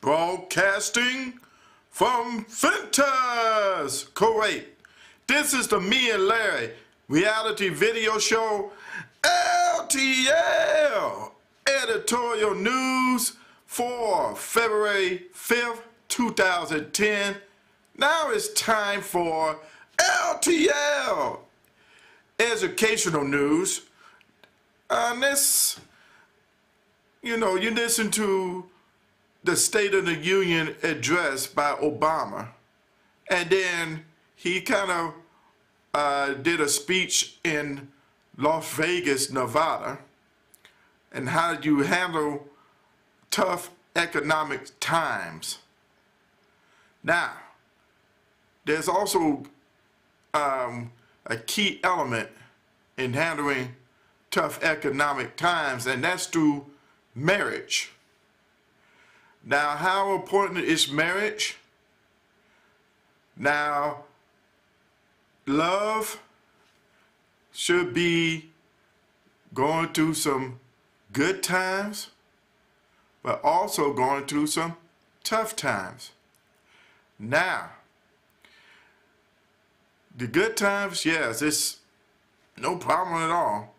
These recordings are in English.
Broadcasting from Ventas, Kuwait. This is the Me and Larry reality video show, LTL, editorial news for February 5th, 2010. Now it's time for LTL, educational news. You listen to the State of the Union address by Obama, and then he kind of did a speech in Las Vegas, Nevada, and how you handle tough economic times. Now, there's also a key element in handling tough economic times, and that's through marriage. Now, how important is marriage? Now, love should be going through some good times, but also going through some tough times. Now, the good times, yes, it's no problem at all.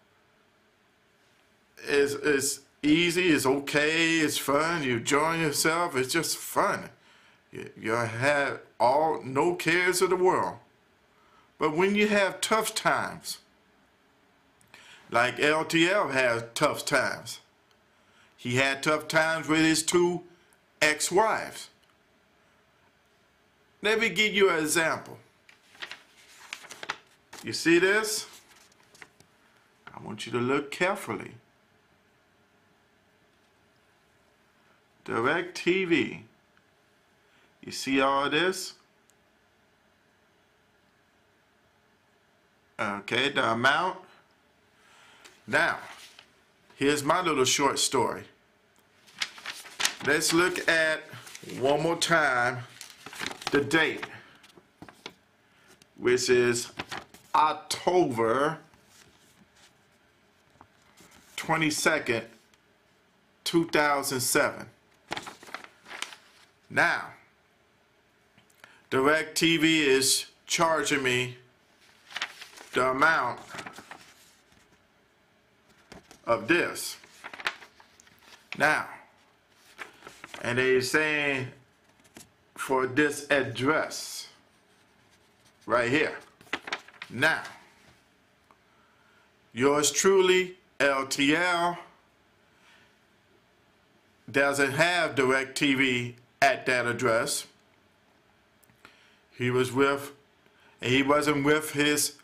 It's easy, it's okay, it's fun, you enjoy yourself, it's just fun. You have no cares of the world. But when you have tough times, like LTL has tough times, he had tough times with his two ex-wives. Let me give you an example. You see this? I want you to look carefully. DirecTV. You see all this? Okay, the amount. Now, here's my little short story. Let's look at one more time the date, which is October 22nd, 2007. Now, DirecTV is charging me the amount of this. Now, and they're saying for this address right here. Now, yours truly, LTL, doesn't have DirecTV at that address. He wasn't with his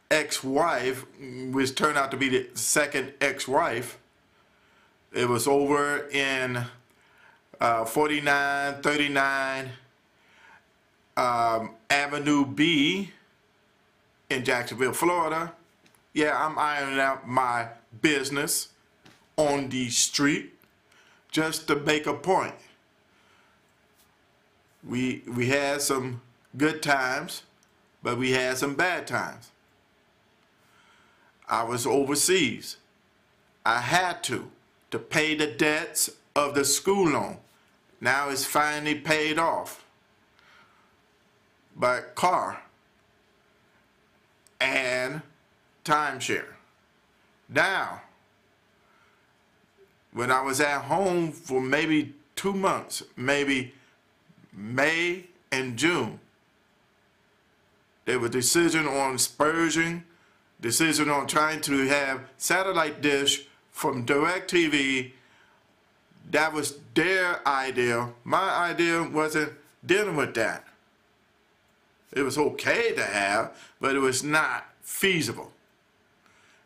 ex-wife, which turned out to be the second ex-wife. It was over in 4939 Avenue B in Jacksonville, Florida. Yeah, I'm ironing out my business on the street just to make a point. We had some good times, but we had some bad times. I was overseas. I had to pay the debts of the school loan. Now it's finally paid off. But car and timeshare. Now, when I was at home for maybe 2 months, maybe May and June, there was a decision on spurging, decision on trying to have satellite dish from DirecTV. That was their idea. My idea wasn't dealing with that. It was okay to have, but it was not feasible.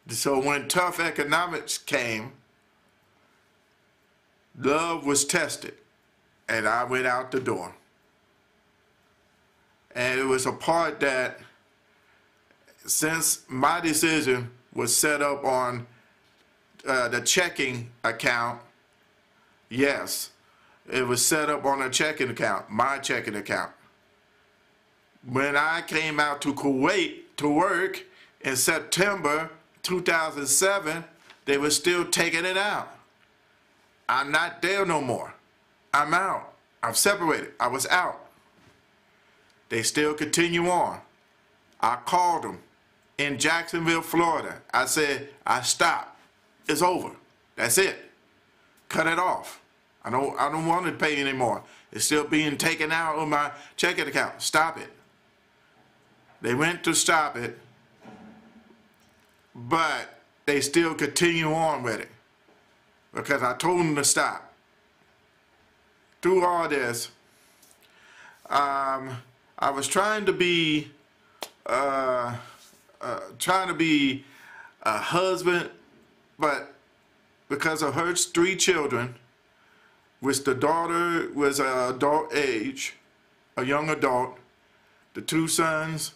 So when tough economics came, love was tested, and I went out the door. And it was a part that, since my decision was set up on the checking account, yes, it was set up on a checking account, my checking account. When I came out to Kuwait to work in September 2007, they were still taking it out. I'm not there no more. I'm out. I've separated. I was out. They still continue on. I called them in Jacksonville, Florida. I said, I stopped. It's over. That's it. Cut it off. I don't want to pay anymore. It's still being taken out of my checking account. Stop it. They went to stop it, but they still continue on with it because I told them to stop. Through all this, I was trying to be a husband, but because of her 3 children, which the daughter was an adult age, a young adult, the 2 sons,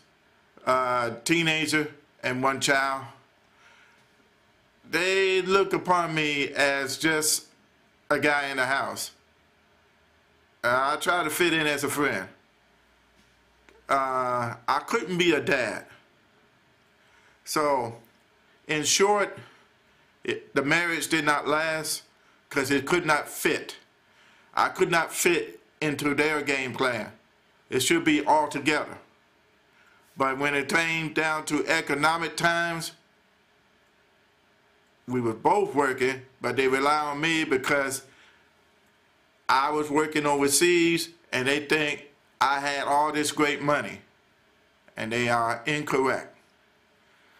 teenager and 1 child, they look upon me as just a guy in the house. I try to fit in as a friend. I couldn't be a dad. So, in short, the marriage did not last because it could not fit. I could not fit into their game plan. It should be all together. But when it came down to economic times, we were both working, but they rely on me because I was working overseas and they think I had all this great money, and they are incorrect.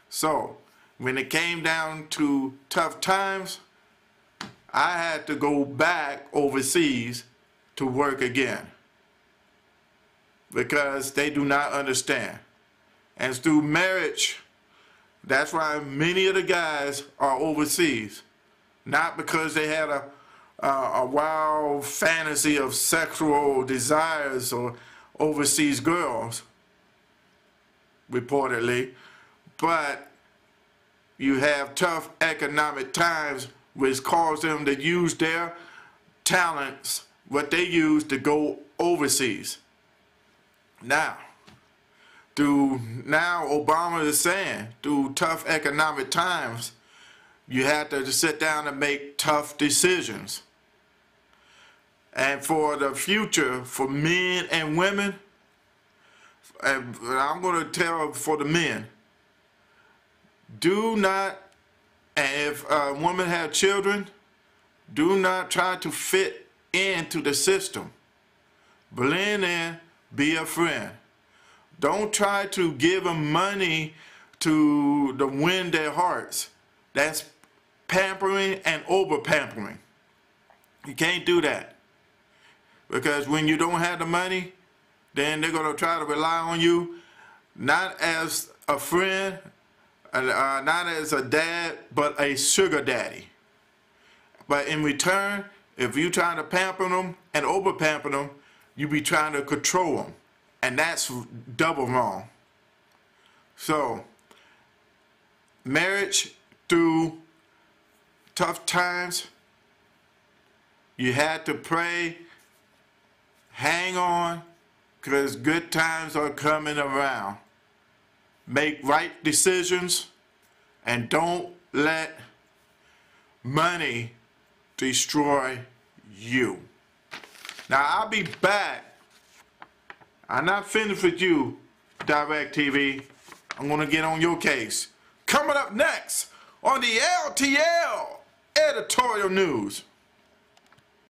So when it came down to tough times, I had to go back overseas to work again because they do not understand. And through marriage, that's why many of the guys are overseas. Not because they had a wild fantasy of sexual desires or overseas girls, reportedly, but you have tough economic times which cause them to use their talents, what they use, to go overseas. Now Obama is saying, through tough economic times, you have to sit down and make tough decisions. And for the future, for men and women, and I'm going to tell for the men, do not, and if a woman has children, do not try to fit into the system. Blend in, be a friend. Don't try to give them money to win their hearts. That's pampering and over-pampering. You can't do that. Because when you don't have the money, then they're going to try to rely on you, not as a friend, not as a dad, but a sugar daddy. But in return, if you try to pamper them and over-pamper them, you be trying to control them. And that's double wrong. So, marriage through tough times, you had to pray, hang on, because good times are coming around. Make right decisions and don't let money destroy you. Now, I'll be back. I'm not finished with you, DirecTV. I'm going to get on your case. Coming up next on the LTL Editorial News.